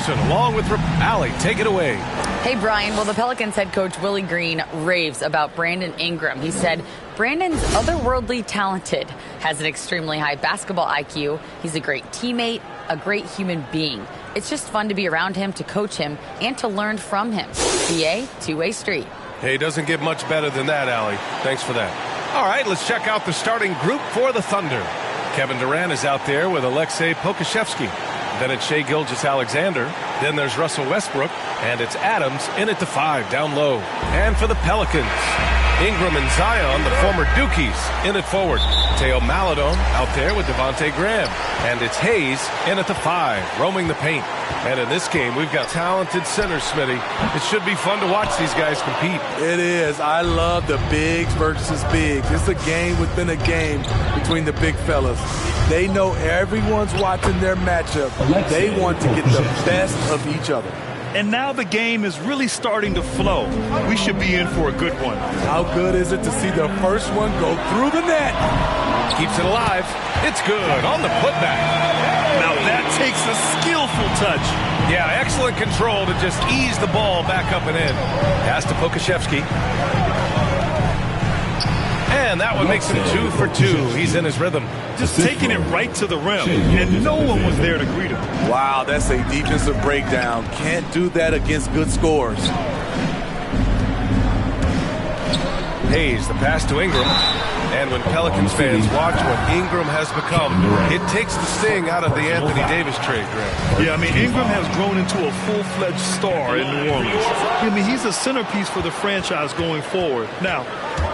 Williamson along with Allie. Take it away. Hey, Brian. Well, the Pelicans head coach Willie Green raves about Brandon Ingram. He said Brandon's otherworldly talented, has an extremely high basketball IQ. He's a great teammate, a great human being. It's just fun to be around him, to coach him, and to learn from him. PA, two-way street. Hey, doesn't get much better than that, Allie. Thanks for that. All right, let's check out the starting group for the Thunder. Kevin Durant is out there with Alexei Pokusevski. Then it's Shai Gilgeous-Alexander. Then there's Russell Westbrook. And it's Adams in at the 5 down low. And for the Pelicans, Ingram and Zion, the former Dukies, in at forward. Teo Maledon out there with Devontae Graham. And it's Hayes in at the 5, roaming the paint. And in this game, we've got talented centers, Smitty. It should be fun to watch these guys compete. It is. I love the bigs versus bigs. It's a game within a game between the big fellas. They know everyone's watching their matchup. They want to get the best of each other. And now the game is really starting to flow. We should be in for a good one. How good is it to see the first one go through the net? Keeps it alive. It's good on the putback. Now that takes a skillful touch. Yeah, excellent control to just ease the ball back up and in. Pass to Pokusevski. And that one makes him 2 for 2. He's in his rhythm. Just taking it right to the rim, and no one was there to greet him. Wow, that's a defensive breakdown. Can't do that against good scores. Hayes, the pass to Ingram. And when Pelicans fans watch what Ingram has become, it takes the sting out of the Anthony Davis trade, Graham. Yeah, I mean, Ingram has grown into a full-fledged star in New Orleans. I mean, he's a centerpiece for the franchise going forward. Now,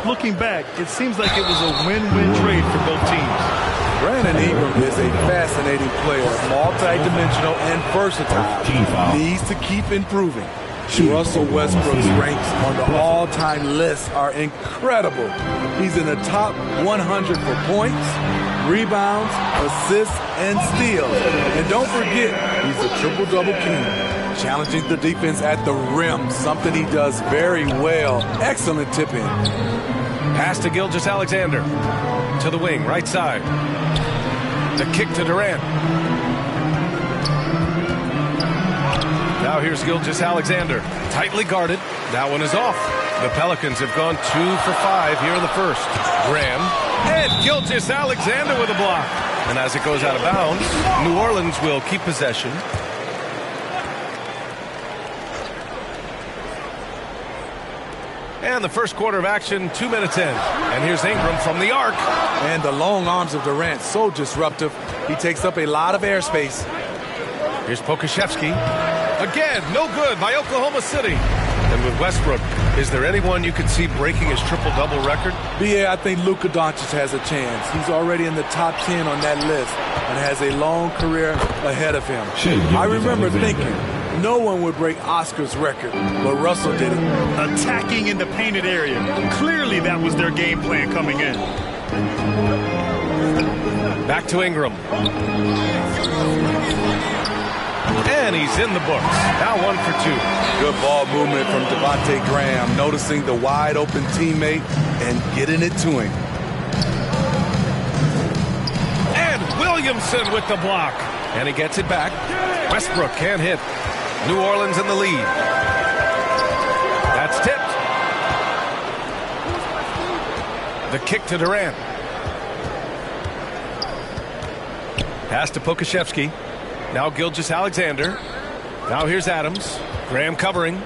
looking back, it seems like it was a win-win trade for both teams. Brandon Ingram is a fascinating player, multi-dimensional and versatile. Needs to keep improving. Russell Westbrook's ranks on the all-time list are incredible. He's in the top 100 for points, rebounds, assists, and steals. And don't forget, he's a triple-double king, challenging the defense at the rim, something he does very well. Excellent tip-in. Pass to Gilgeous-Alexander. To the wing, right side. The kick to Durant. Now here's Gilgeous-Alexander. Tightly guarded. That one is off. The Pelicans have gone 2 for 5 here in the first. Graham. And Gilgeous-Alexander with a block. And as it goes out of bounds, New Orleans will keep possession. And the first quarter of action, 2 minutes in. And here's Ingram from the arc. And the long arms of Durant, so disruptive. He takes up a lot of airspace. Here's Pokusevski. Again, no good by Oklahoma City. And with Westbrook, is there anyone you could see breaking his triple-double record? Yeah, I think Luka Doncic has a chance. He's already in the top 10 on that list and has a long career ahead of him. I remember thinking no one would break Oscar's record, but Russell did it. Attacking in the painted area. Clearly that was their game plan coming in. Back to Ingram. And he's in the books. Now 1 for 2. Good ball movement from Devontae Graham, noticing the wide-open teammate and getting it to him. And Williamson with the block. And he gets it back. Westbrook can't hit. New Orleans in the lead. That's tipped. The kick to Durant. Pass to Pokusevski. Now Gilgeous-Alexander. Now here's Adams. Graham covering.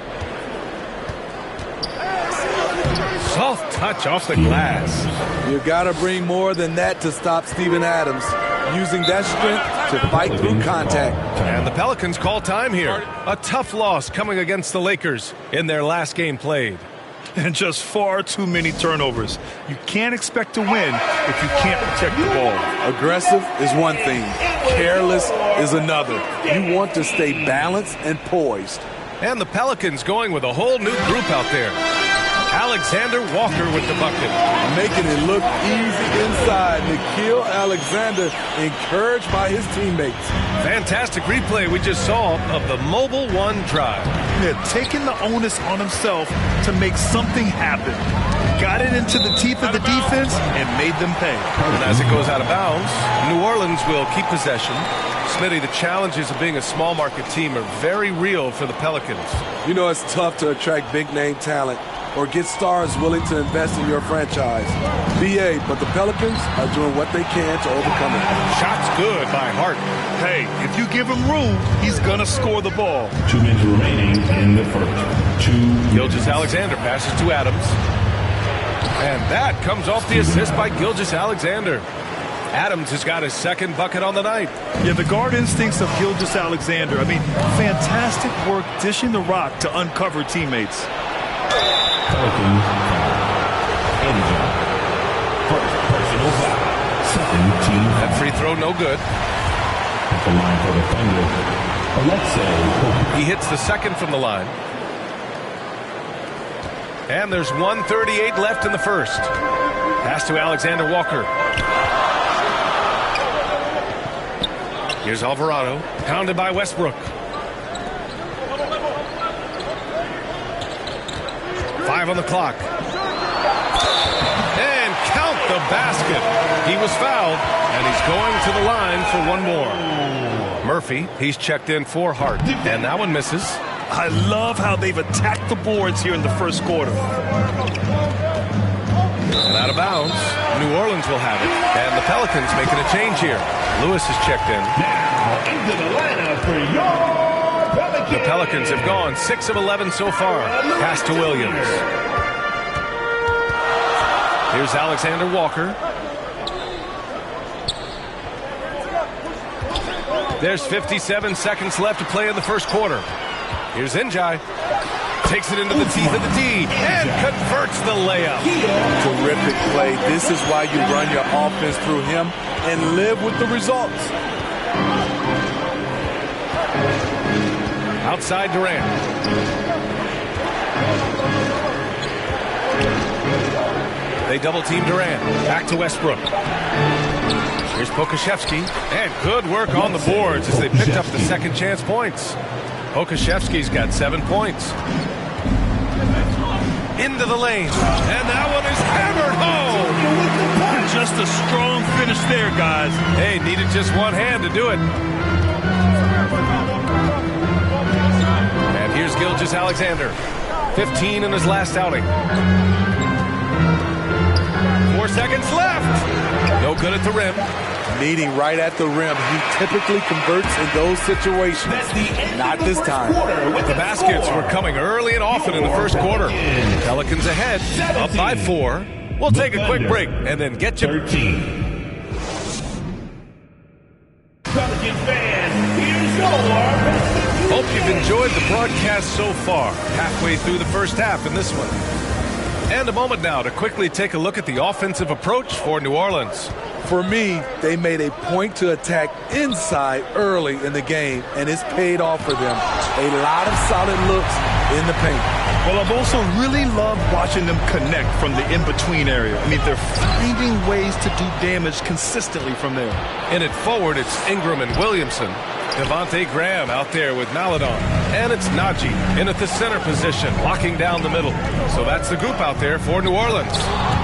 Soft touch off the glass. You got to bring more than that to stop Steven Adams. Using that strength to fight through contact. And the Pelicans call time here. A tough loss coming against the Lakers in their last game played. And just far too many turnovers. You can't expect to win if you can't protect the ball. Aggressive is one thing. Careless is another. You want to stay balanced and poised. And the Pelicans going with a whole new group out there. Alexander Walker with the bucket. Making it look easy inside. Nickeil Alexander encouraged by his teammates. Fantastic replay we just saw of the Mobile One drive. Yeah, taking the onus on himself to make something happen. got it into the teeth of the defense and made them pay. And as it goes out of bounds, New Orleans will keep possession. Smitty, the challenges of being a small market team are very real for the Pelicans. You know, it's tough to attract big-name talent or get stars willing to invest in your franchise. BA, but the Pelicans are doing what they can to overcome it. Shots good by Hart. Hey, if you give him room, he's going to score the ball. 2 minutes remaining in the first. 2 Gilgeous-Alexander passes to Adams. And that comes off the assist by Gilgeous-Alexander. Adams has got his second bucket on the night. Yeah, the guard instincts of Gilgeous-Alexander. I mean, fantastic work dishing the rock to uncover teammates. Pelicans foul. First personal foul. Second team foul. That free throw no good. At the line for the Thunder, Alexei. He hits the second from the line. And there's 1:38 left in the first. Pass to Alexander Walker. Here's Alvarado, pounded by Westbrook. 5 on the clock. And count the basket. He was fouled, and he's going to the line for one more. Murphy, he's checked in for Hart, and that one misses. I love how they've attacked the boards here in the first quarter. And out of bounds, New Orleans will have it. And the Pelicans making a change here. Lewis is checked in. Now into the lineup for your Pelicans. The Pelicans have gone 6 of 11 so far. Pass to Williams. Here's Alexander Walker. There's 57 seconds left to play in the first quarter. Here's Njai. Takes it into the teeth of the D and converts the layup. Terrific play. This is why you run your offense through him and live with the results. Outside Durant. They double team Durant. Back to Westbrook. Here's Pokuševski. And good work on the boards as they picked up the second chance points. Pokuševski's got 7 points. Into the lane. And that one is hammered home. Just a strong finish there, guys. Hey, needed just one hand to do it. And here's Gilgeous-Alexander. 15 in his last outing. 4 seconds left. No good at the rim. Meeting right at the rim. He typically converts in those situations. Not this time. The baskets were coming early and often in the first quarter. Pelicans ahead, up by 4. We'll take a quick break and then get you. 13. Pelicans fans, here's your. Hope you've enjoyed the broadcast so far. Halfway through the first half in this one. And a moment now to quickly take a look at the offensive approach for New Orleans. For me, they made a point to attack inside early in the game, and it's paid off for them. A lot of solid looks in the paint. Well, I've also really loved watching them connect from the in-between area. I mean, they're finding ways to do damage consistently from there. In it forward, it's Ingram and Williamson. Devontae Graham out there with Maledon. And it's Najee in at the center position, locking down the middle. So that's the group out there for New Orleans.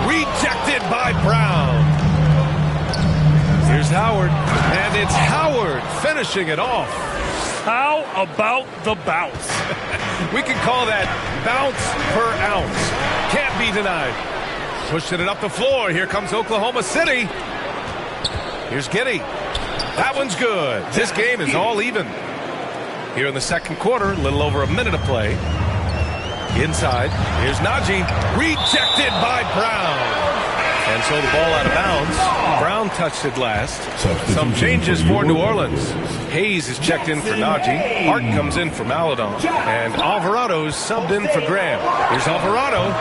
Rejected by Brown. Here's Howard. And it's Howard finishing it off. How about the bounce? We can call that bounce per ounce. Can't be denied. Pushing it up the floor. Here comes Oklahoma City. Here's Giddey. That one's good. This game is all even. Here in the second quarter, a little over a minute of play. Inside, here's Najee. Rejected by Brown. And so the ball out of bounds. Brown touched it last. Some changes for New Orleans. Hayes is checked in for Najee. Hart comes in for Maledon. And Alvarado's subbed in for Graham. Here's Alvarado.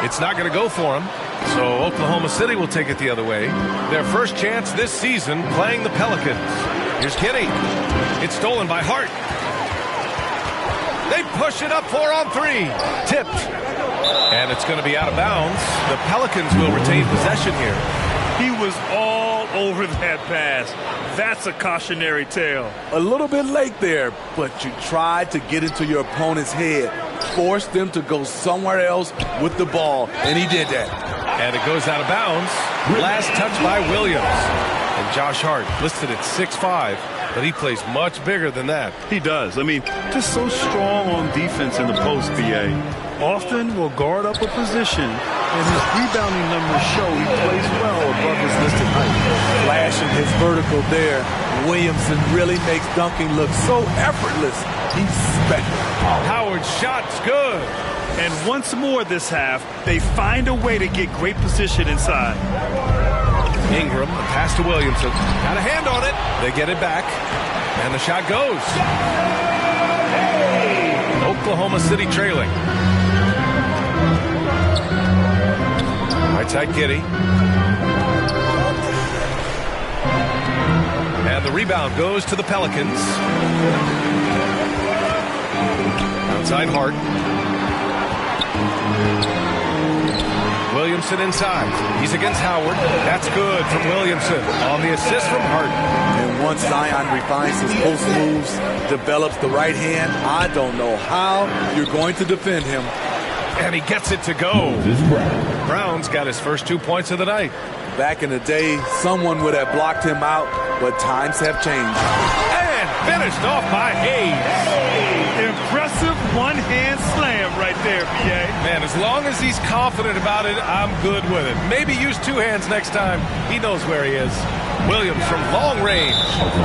It's not going to go for him. So Oklahoma City will take it the other way. Their first chance this season playing the Pelicans. Here's Giddey. It's stolen by Hart. They push it up 4 on 3. Tipped. And it's going to be out of bounds. The Pelicans will retain possession here. He was all over that pass. That's a cautionary tale. A little bit late there, but you tried to get into your opponent's head. Force them to go somewhere else with the ball, and he did that. And it goes out of bounds. Last touch by Williams. And Josh Hart listed at 6'5", but he plays much bigger than that. He does. I mean, just so strong on defense in the post, BA. Often will guard up a position, and his rebounding numbers show he plays well above his listed height. Flashing his vertical there. Williamson really makes dunking look so effortless. He's special. Howard's shot's good. And once more this half, they find a way to get great position inside. Ingram, a pass to Williamson. Got a hand on it. They get it back. And the shot goes. Oklahoma City trailing. Right side Giddey. And the rebound goes to the Pelicans. Outside Hart. Williamson inside. He's against Howard. That's good from Williamson on the assist from Hart. And once Zion refines his post moves, develops the right hand, I don't know how you're going to defend him. And he gets it to go. Brown's got his first 2 points of the night. Back in the day, someone would have blocked him out, but times have changed. And finished off by Hayes. Impressive one-hand slam right there, B.A. Man, as long as he's confident about it, I'm good with it. Maybe use two hands next time. He knows where he is. Williams from long range.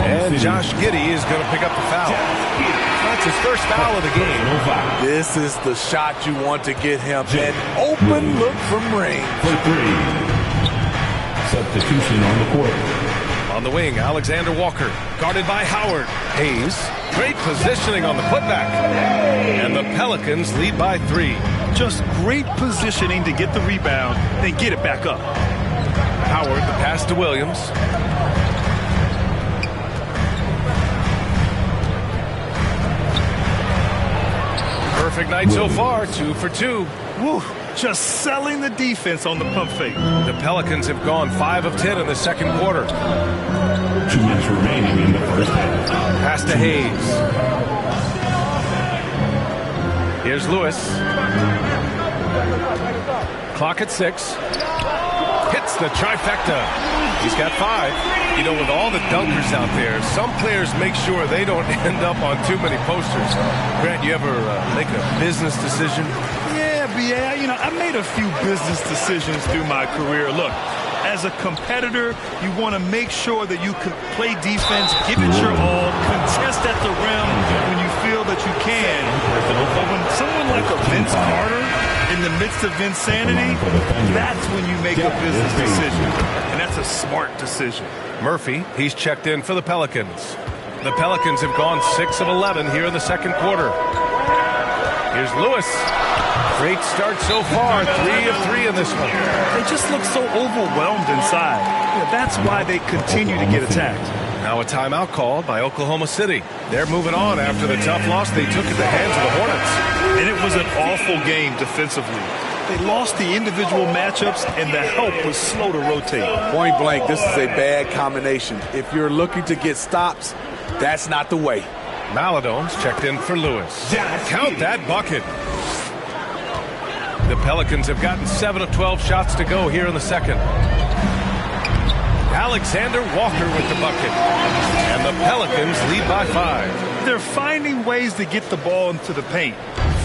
And Josh Giddey is going to pick up the foul. That's his first foul of the game. This is the shot you want to get him. An open look from range. For three. Substitution on the court. On the wing, Alexander Walker, guarded by Howard. Hayes, great positioning on the putback. And the Pelicans lead by 3. Just great positioning to get the rebound, then get it back up. Howard, the pass to Williams. Perfect night so far, 2 for 2. Woo, just selling the defense on the pump fake. The Pelicans have gone 5 of 10 in the second quarter. 2 minutes remaining in the first half. Pass to Hayes. Here's Lewis. Clock at 6. Hits the trifecta. He's got 5. You know, with all the dunkers out there, some players make sure they don't end up on too many posters. Grant, you ever make a business decision? Yeah, B.A., I made a few business decisions through my career. Look, as a competitor, you want to make sure that you can play defense, give it your all, contest at the rim when you feel that you can. But when someone like a Vince Carter in the midst of insanity, that's when you make a business decision. And that's a smart decision. Murphy, he's checked in for the Pelicans. The Pelicans have gone 6 of 11 here in the second quarter. Here's Lewis. Great start so far, 3 of 3 in this one. They just look so overwhelmed inside. That's why they continue to get attacked. Now a timeout called by Oklahoma City. They're moving on after the tough loss they took at the hands of the Hornets. And it was an awful game defensively. They lost the individual matchups, and the help was slow to rotate. Point blank, this is a bad combination. If you're looking to get stops, that's not the way. Maladone's checked in for Lewis. Count that bucket. The Pelicans have gotten 7 of 12 shots to go here in the second. Alexander Walker with the bucket. And the Pelicans lead by 5. They're finding ways to get the ball into the paint.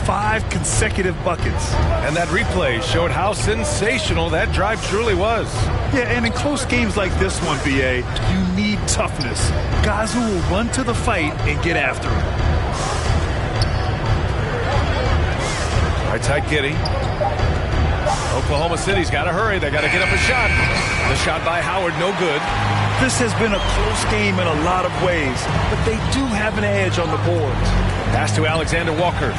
5 consecutive buckets. And that replay showed how sensational that drive truly was. Yeah, and in close games like this one, B.A., you need toughness. Guys who will run to the fight and get after it. Right side Giddey. Oklahoma City's got to hurry. They got to get up a shot. The shot by Howard, no good. This has been a close game in a lot of ways, but they do have an edge on the boards. Pass to Alexander Walker.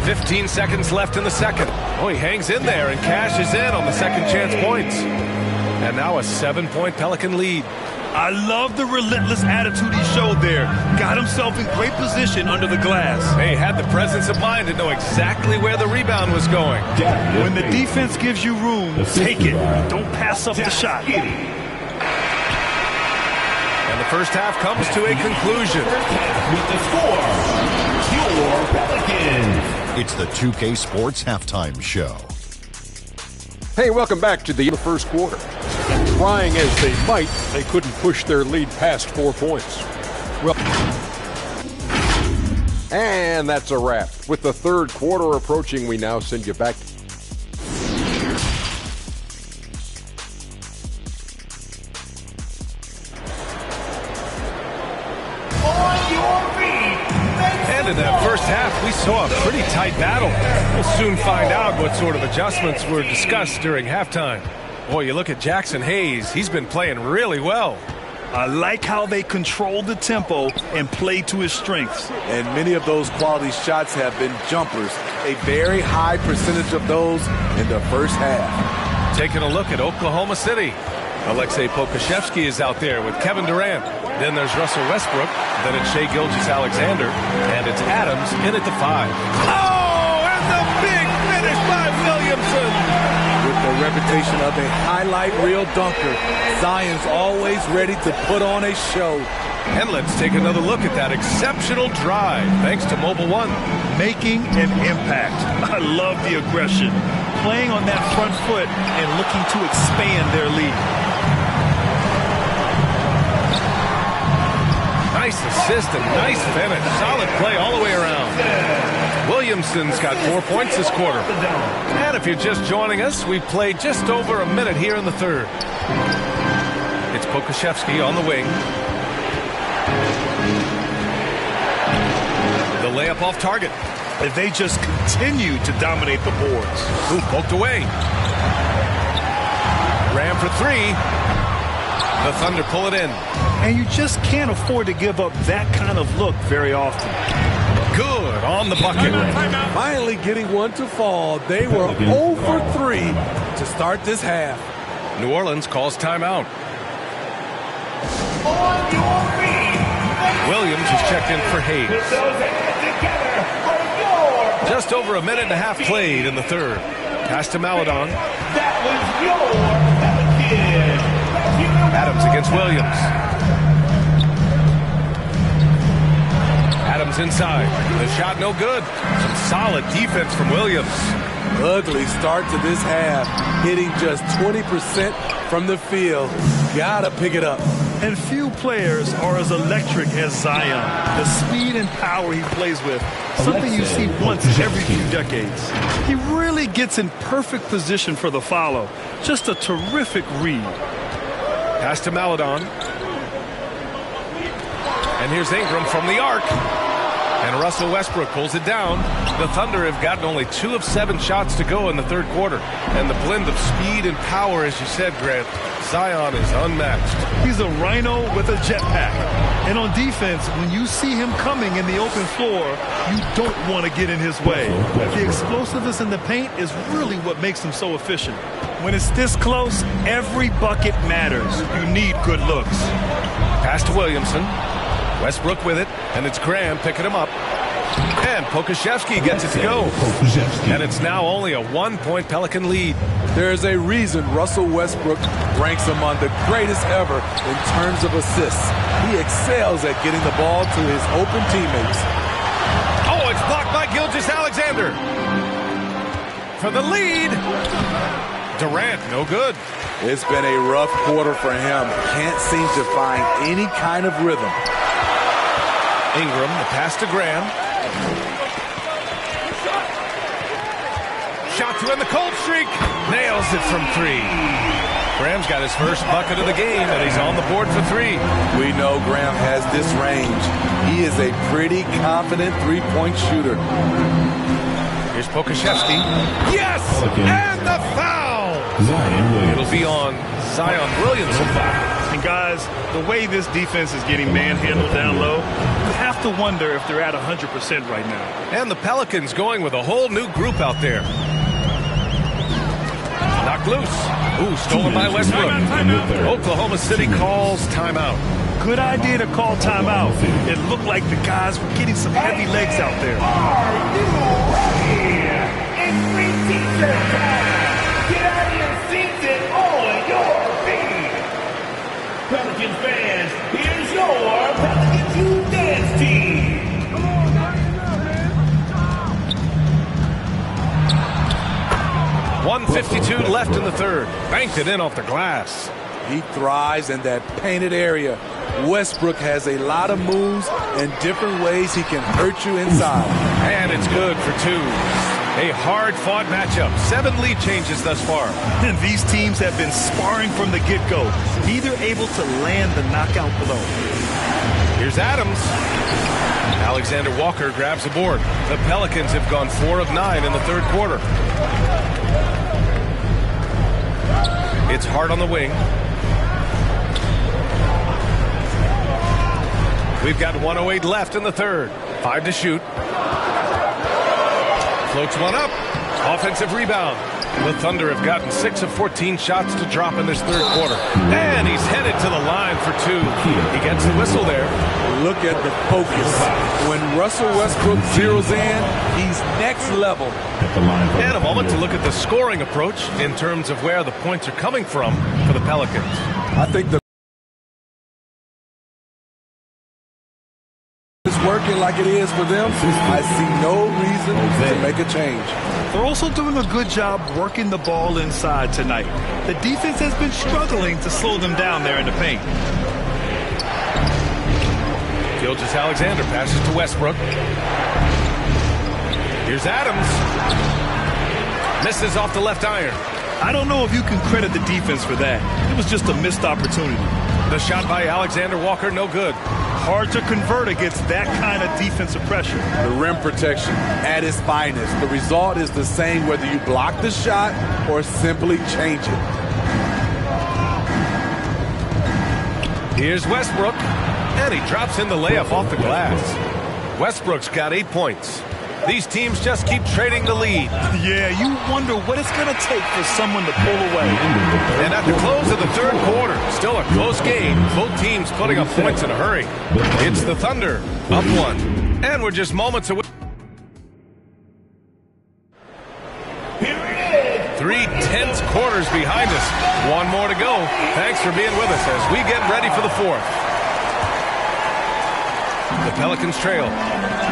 15 seconds left in the second. Oh, he hangs in there and cashes in on the second chance points. And now a 7-point Pelican lead. I love the relentless attitude he showed there. Got himself in great position under the glass. He had the presence of mind to know exactly where the rebound was going. When the defense gives you room, take it. Don't pass up the shot. And And the first half comes to a conclusion. With the score, your Pelicans. It's the 2K Sports Halftime Show. Hey, welcome back to the first quarter. Trying as they might, they couldn't push their lead past 4 points. Well, and that's a wrap. With the third quarter approaching, we now send you back. And in that first half, we saw a pretty tight battle. We'll soon find out what sort of adjustments were discussed during halftime. Boy, you look at Jackson Hayes. He's been playing really well. I like how they control the tempo and play to his strengths. And many of those quality shots have been jumpers. A very high percentage of those in the first half. Taking a look at Oklahoma City. Alexei Pokuševski is out there with Kevin Durant. Then there's Russell Westbrook. Then it's Shai Gilgeous-Alexander. And it's Adams in at the 5. Oh, and the big finish by Williamson. With the reputation of a highlight reel dunker, Zion's always ready to put on a show. And let's take another look at that exceptional drive, thanks to Mobile One. Making an impact. I love the aggression. Playing on that front foot and looking to expand their lead. Nice assist and nice finish. Solid play all the way around. Williamson's got 4 points this quarter. And if you're just joining us, we've played just over a minute here in the third. It's Pokuševski on the wing. The layup off target. And they just continue to dominate the boards. Ooh, poked away. Ram for 3. The Thunder pull it in. And you just can't afford to give up that kind of look very often. Good on the bucket. Finally getting one to fall. They were 0 for 3 to start this half. New Orleans calls timeout. Williams is checked in for Hayes. Just over a minute and a half played in the third. Pass to Maledon. That was your Pelicans. Adams against Williams. Adams inside. The shot no good. Some solid defense from Williams. Ugly start to this half. Hitting just 20% from the field. Gotta pick it up. And few players are as electric as Zion. The speed and power he plays with, something you see once every few decades. He really gets in perfect position for the follow. Just a terrific read. Pass to Maledon. And here's Ingram from the arc. And Russell Westbrook pulls it down. The Thunder have gotten only 2 of 7 shots to go in the third quarter. And the blend of speed and power, as you said, Grant, Zion is unmatched. He's a rhino with a jetpack. And on defense, when you see him coming in the open floor, you don't want to get in his way. The explosiveness in the paint is really what makes him so efficient. When it's this close, every bucket matters. You need good looks. Pass to Williamson. Westbrook with it, and it's Graham picking him up. And Pokuševski gets it to go. And it's now only a 1-point Pelican lead. There's a reason Russell Westbrook ranks among the greatest ever in terms of assists. He excels at getting the ball to his open teammates. Oh, it's blocked by Gilgeous-Alexander. For the lead. Durant, no good. It's been a rough quarter for him. Can't seem to find any kind of rhythm. Ingram, the pass to Graham. Shot to end the cold streak. Nails it from 3. Graham's got his first bucket of the game, and he's on the board for 3. We know Graham has this range. He is a pretty confident three-point shooter. Here's Pokuševski. Yes! And the foul! It'll be on Zion Williamson. And guys, the way this defense is getting manhandled down low, you have to wonder if they're at 100% right now. And the Pelicans going with a whole new group out there. Knocked loose. Ooh, stolen by Westbrook. Oklahoma City calls timeout. Good idea to call timeout. It looked like the guys were getting some heavy legs out there. Are you ready? It's preseason time. Get out of your seats and on your feet. Pelicans fans, here's your Pelicans You Dance team. 1:52 left in the third. Banked it in off the glass. He thrives in that painted area. Westbrook has a lot of moves and different ways he can hurt you inside. And it's good for two. A hard-fought matchup. 7 lead changes thus far. And these teams have been sparring from the get-go. Neither able to land the knockout blow. Here's Adams. Alexander Walker grabs a board. The Pelicans have gone 4 of 9 in the third quarter. It's Hart on the wing. We've got 1:08 left in the third. 5 to shoot. Floats one up. Offensive rebound. The Thunder have gotten 6 of 14 shots to drop in this third quarter. And he's headed to the line for 2. He gets the whistle there. Look at the focus. When Russell Westbrook zeroes in, he's next level. And a moment to look at the scoring approach in terms of where the points are coming from for the Pelicans. I think it's working like it is for them. I see no reason to make a change. They're also doing a good job working the ball inside tonight. The defense has been struggling to slow them down there in the paint. Gilgeous-Alexander passes to Westbrook. Here's Adams. Misses off the left iron. I don't know if you can credit the defense for that. It was just a missed opportunity. The shot by Alexander Walker, no good. Hard to convert against that kind of defensive pressure. The rim protection at its finest. The result is the same whether you block the shot or simply change it. Here's Westbrook, and he drops in the layup off the glass. Westbrook's got 8 points. These teams just keep trading the lead. Yeah, you wonder what it's going to take for someone to pull away. And at the close of the third quarter, still a close game. Both teams putting up points in a hurry. It's the Thunder, up 1. And we're just moments away. 3 tense quarters behind us. 1 more to go. Thanks for being with us as we get ready for the 4th. The Pelicans trail.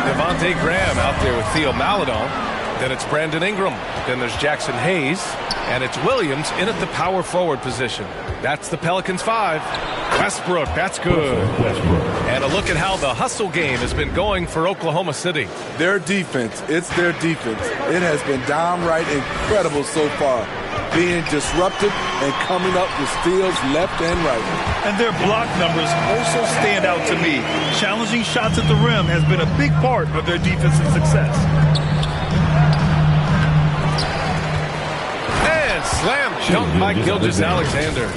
Devontae Graham out there with Theo Maledon. Then it's Brandon Ingram. Then there's Jackson Hayes. And it's Williams in at the power forward position. That's the Pelicans 5. Westbrook, that's good. And a look at how the hustle game has been going for Oklahoma City. Their defense, it's their defense. It has been downright incredible so far. Being disruptive and coming up with steals left and right. And their block numbers also stand out to me. Challenging shots at the rim has been a big part of their defensive success. And slam dunk by Gilgeous-Alexander.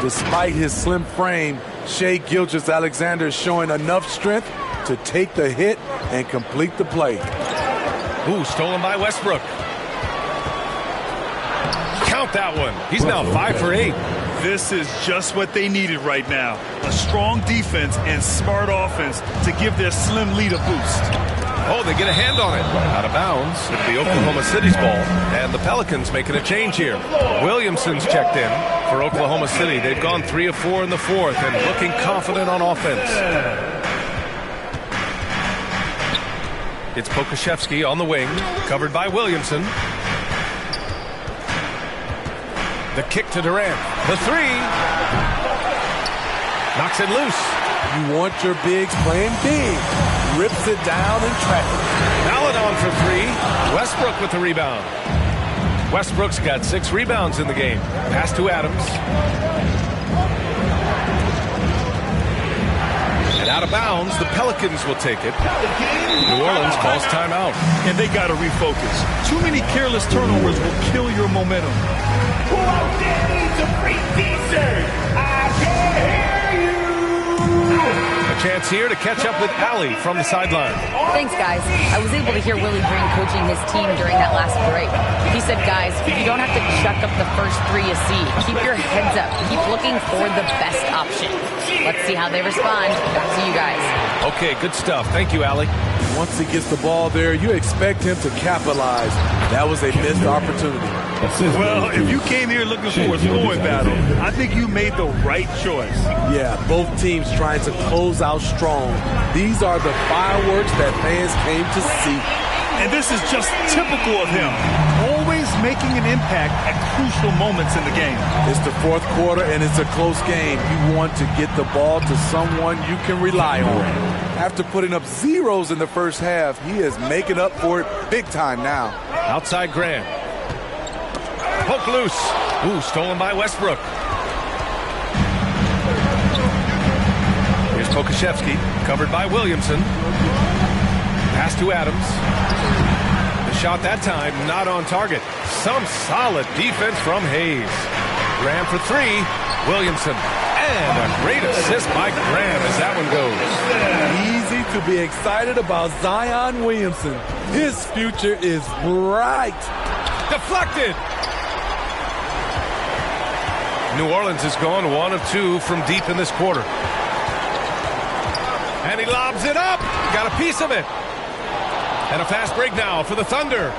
Despite his slim frame, Shai Gilgeous-Alexander is showing enough strength to take the hit and complete the play. Ooh, stolen by Westbrook. Count that one. He's now 5 for 8. This is just what they needed right now. A strong defense and smart offense to give their slim lead a boost. Oh, they get a hand on it. Out of bounds. It'll be Oklahoma City's ball. And the Pelicans making a change here. Williamson's checked in for Oklahoma City. They've gone 3 of 4 in the 4th and looking confident on offense. It's Pokuševski on the wing, covered by Williamson. The kick to Durant. The 3. Knocks it loose. You want your bigs playing big. Rips it down in traffic. Maledon for 3. Westbrook with the rebound. Westbrook's got 6 rebounds in the game. Pass to Adams. And out of bounds, the Pelicans will take it. New Orleans calls timeout. And they got to refocus. Too many careless turnovers will kill your momentum. Who out there needs a free t-shirt? I can hear you. A chance here to catch up with Allie from the sideline. Thanks, guys. I was able to hear Willie Green coaching his team during that last break. He said, guys, you don't have to chuck up the first 3 you see. Keep your heads up. Keep looking for the best option. Let's see how they respond. Back to you guys. Okay, good stuff. Thank you, Allie. Once he gets the ball there, you expect him to capitalize. That was a missed opportunity. Well, if you came here looking for a scoring battle, I think you made the right choice. Yeah, both teams trying to close out strong. These are the fireworks that fans came to see. And this is just typical of him, always making an impact at crucial moments in the game. It's the fourth quarter, and it's a close game. You want to get the ball to someone you can rely on. After putting up zeros in the first half, he is making up for it big time now. Outside Graham. Poke loose. Ooh, stolen by Westbrook. Here's Pokuševski, covered by Williamson. Pass to Adams. The shot that time not on target. Some solid defense from Hayes. Graham for three. Williamson. And a great assist by Graham as that one goes. Easy to be excited about Zion Williamson. His future is bright. Deflected. New Orleans has gone 1 of 2 from deep in this quarter. And he lobs it up. Got a piece of it. And a fast break now for the Thunder.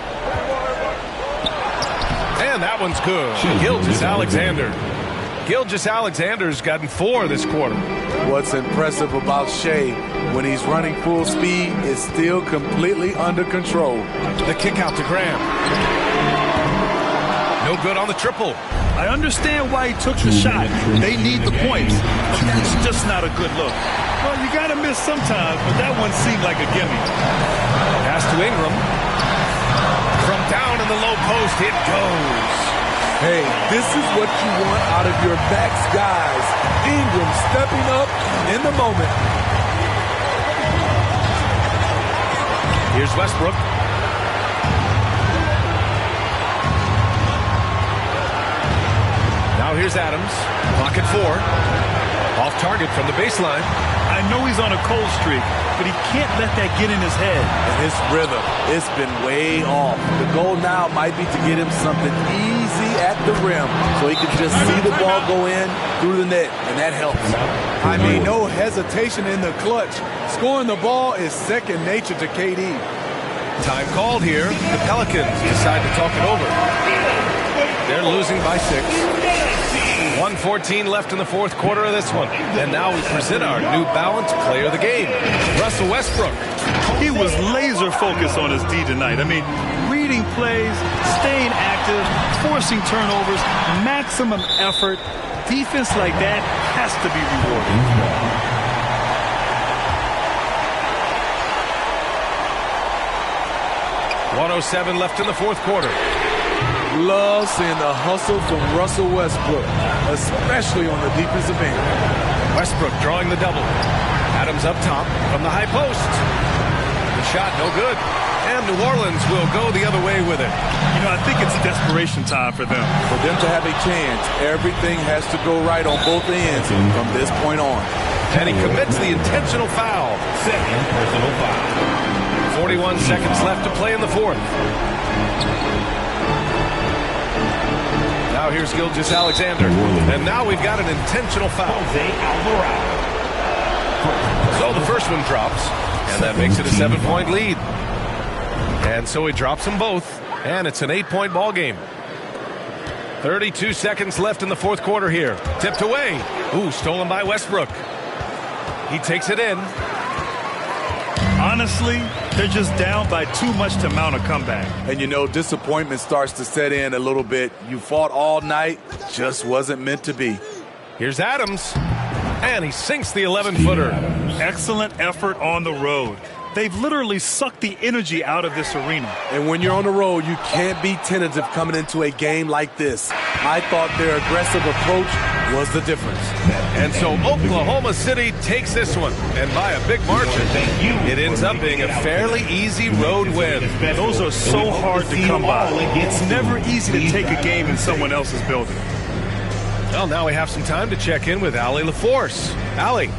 And that one's good. Gilgeous-Alexander. Gilgeous-Alexander's gotten 4 this quarter. What's impressive about Shea, when he's running full speed, is still completely under control. The kick out to Graham. No good on the triple. I understand why he took the shot. They need the points. But that's just not a good look. Well, you got to miss sometimes, but that one seemed like a gimme. Pass to Ingram. From down in the low post, it goes. Hey, this is what you want out of your backs guys. Ingram stepping up in the moment. Here's Westbrook. Now here's Adams. Clock at 4. Off target from the baseline. I know he's on a cold streak, but he can't let that get in his head. And his rhythm, it's been way off. The goal now might be to get him something easy at the rim so he can just see the ball go in through the net, and that helps. I mean, no hesitation in the clutch. Scoring the ball is second nature to KD. Time called here. The Pelicans decide to talk it over. They're losing by 6. 1:14 left in the fourth quarter of this one. And now we present our New Balance player of the game, Russell Westbrook. He was laser focused on his D tonight. I mean, reading plays, staying active, forcing turnovers, maximum effort. Defense like that has to be rewarded. 1:07 left in the fourth quarter. Love seeing the hustle from Russell Westbrook, especially on the defensive end. Westbrook drawing the double. Adams up top from the high post. The shot no good. And New Orleans will go the other way with it. You know, I think it's desperation time for them. For them to have a chance, everything has to go right on both ends from this point on. And he commits the intentional foul. Second personal foul. 41 seconds left to play in the fourth. Now here's Gilgeous-Alexander. And now we've got an intentional foul. So the first one drops. And that makes it a 7-point lead. And so he drops them both. And it's an 8-point ball game. 32 seconds left in the fourth quarter here. Tipped away. Ooh, stolen by Westbrook. He takes it in. Honestly, they're just down by too much to mount a comeback. And you know, disappointment starts to set in a little bit. You fought all night, just wasn't meant to be. Here's Adams. And he sinks the 11-footer. Excellent effort on the road. They've literally sucked the energy out of this arena. And when you're on the road, you can't be tentative coming into a game like this. I thought their aggressive approach was the difference. And so Oklahoma City takes this one. And by a big margin, it ends up being a fairly easy road win. Those are so hard to come by. It's never easy to take a game in someone else's building. Well, now we have some time to check in with Allie LaForce. Allie.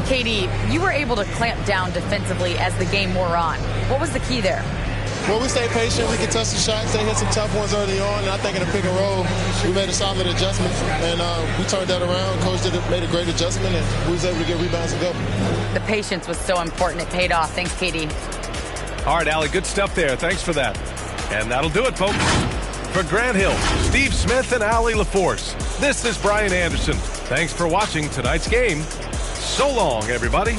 Katie, you were able to clamp down defensively as the game wore on. What was the key there? Well, we stayed patient. We could touch the shots. They hit some tough ones early on. And I think in the pick and roll, we made a solid adjustment. And we turned that around. Coach made a great adjustment, and we was able to get rebounds and go. The patience was so important. It paid off. Thanks, Katie. All right, Allie, good stuff there. Thanks for that. And that'll do it, folks. For Grant Hill, Steve Smith, and Allie LaForce, this is Brian Anderson. Thanks for watching tonight's game. So long, everybody.